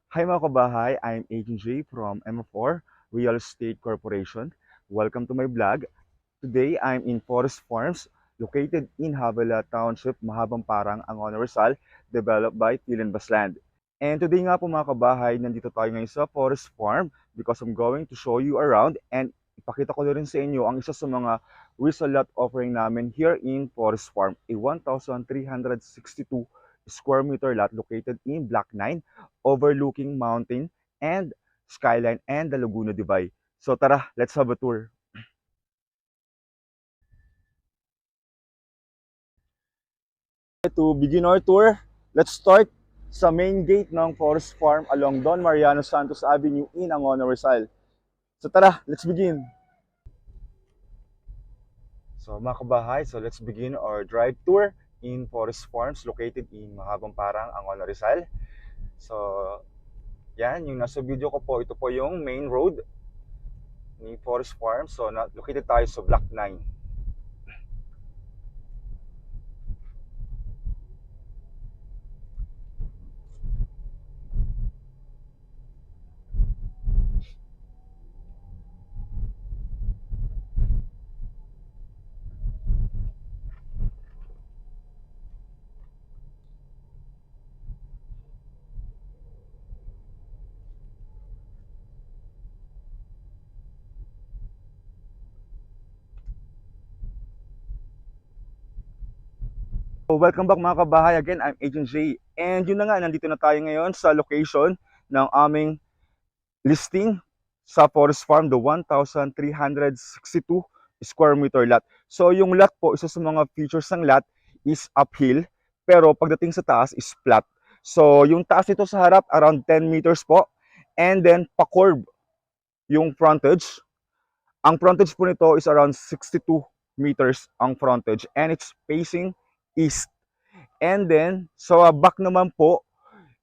Hi mga kabahay, I'm Agent J from M4 Real Estate Corporation. Welcome to my vlog. Today, I'm in Forest Farms, located in Havela Township, Mahabang Parang, Angono Rizal, developed by Philan Basland. And today nga po mga kabahay, nandito tayo ngayon sa Forest Farm because I'm going to show you around and ipakita ko na rin sa inyo ang isa sa mga resale lot offering namin here in Forest Farm, a 1,362 square meter lot located in Block 9, overlooking mountain and skyline and the Laguna Divide. So tara, let's have a tour. To begin our tour, let's start sa main gate ng Forest Farm along Don Mariano Santos Avenue in Angono Rizal. So tara, let's begin. So mga kabahay, so let's begin our drive tour in Forest Farms located in Mahabang Parang, Angono Rizal. So yan, yung nasa video ko po, ito po yung main road ni Forest Farms. So located tayo sa Block 9. So welcome back mga kabahay. Again, I'm Agent J. And yun na nga, nandito na tayo ngayon sa location ng aming listing sa Forest Farm, the 1,362 square meter lot. So yung lot po, isa sa mga features ng lot is uphill, pero pagdating sa taas is flat. So yung taas nito sa harap, around 10 meters po. And then pa-curve yung frontage. Ang frontage po nito is around 62 meters ang frontage and it's facing east. And then, sa back naman po,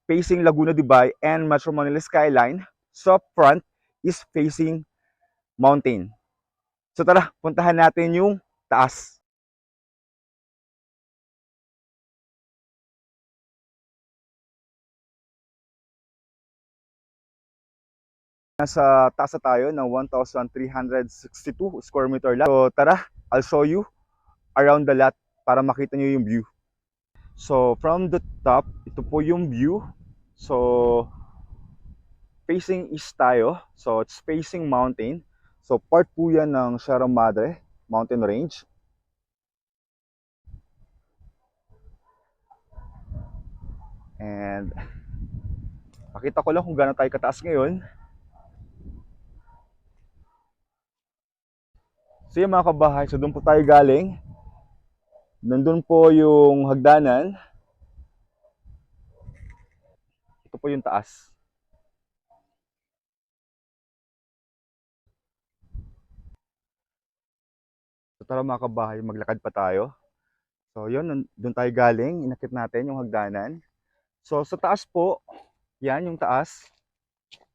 facing Laguna Divide and Metro Manila skyline. Sa front is facing mountain. So tara, puntahan natin yung taas. Nasa taas na tayo ng 1,362 square meter lot. So tara, I'll show you around the lot para makita nyo yung view. So from the top, ito po yung view. So facing east tayo. So it's facing mountain. So part po yan ng Sierra Madre Mountain Range. And pakita ko lang kung gaano tayo kataas ngayon. So yung mga kabahay, so doon po tayo galing. Nandun po yung hagdanan. Ito po yung taas. So tara mga kabahay, maglakad pa tayo. So yun, doon tayo galing. Inakit natin yung hagdanan. So sa taas po, yan yung taas.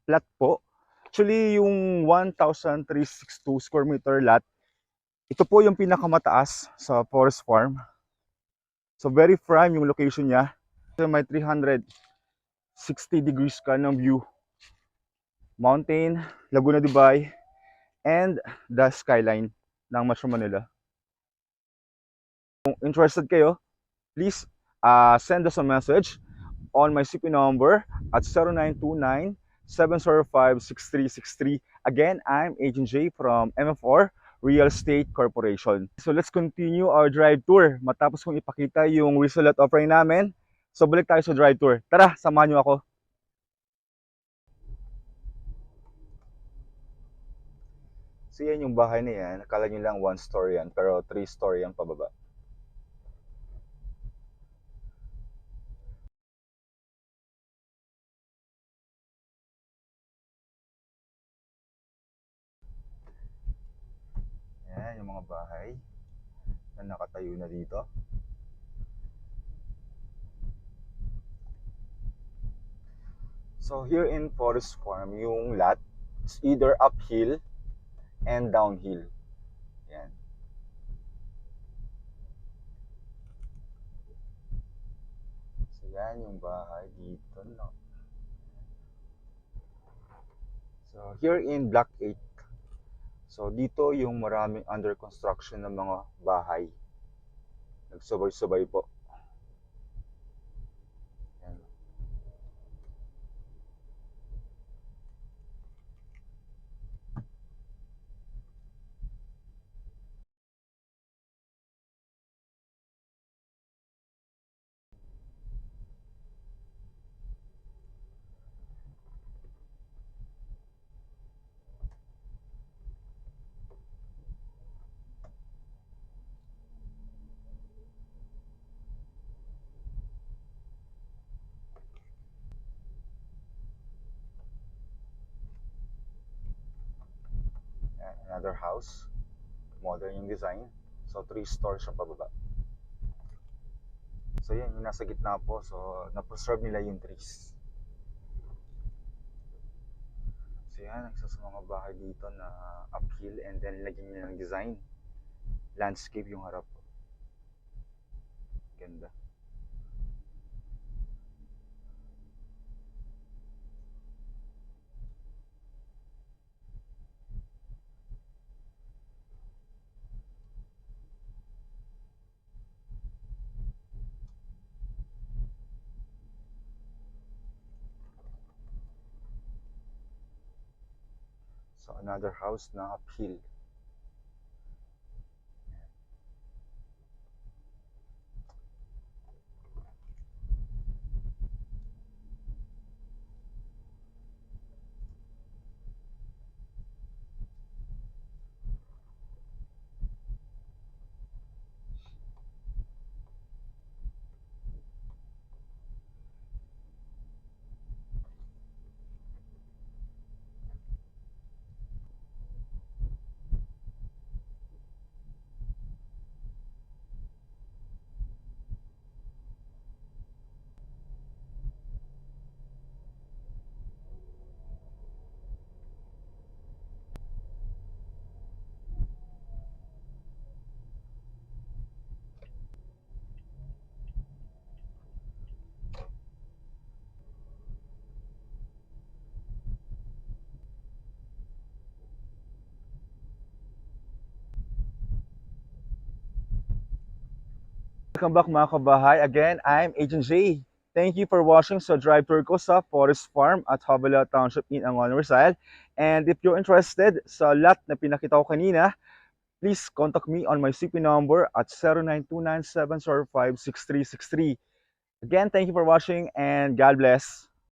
Flat po. Actually yung 1,362 square meter lot, ito po yung pinakamataas sa Forest Farm. So very prime yung location niya. So may 360 degrees ka ng view. Mountain, Laguna Divide, and the skyline ng Metro Manila. Kung interested kayo, please send us a message on my CP number at 0929-705-6363. Again, I'm Agent J from MF4 Real Estate Corporation. So let's continue our drive tour. Matapos kong ipakita yung result offering namin, so balik tayo sa drive tour. Tara, samahan nyo ako. So yan yung bahay na yan. Akala nyo lang one story yan, pero three story yan pababa. Yan yung mga bahay na nakatayo na dito. So here in Forest Farm, yung lot is either uphill and downhill. Yan. So yan yung bahay dito, no? So, here in Block 8, so dito yung maraming under construction ng mga bahay. Nagsubay-subay po. Yan. Yan, another house. Modern yung design. So, 3 stories siya pababa. So, yan, yung nasa gitna po. So, na-preserve nila yung trees. So, yan, isa sa mga bahay dito na uphill and then lagyan nila ng design. Landscape yung harap. Ganda. So, another house na uphill. Welcome back mga kabahay. Again, I'm Agent J. Thank you for watching sa drive tour ko sa Forest Farm at Havala Township in Angon, Rizal. And if you're interested sa lot na pinakita ko kanina, please contact me on my CP number at 0929-705-6363. Again, thank you for watching and God bless.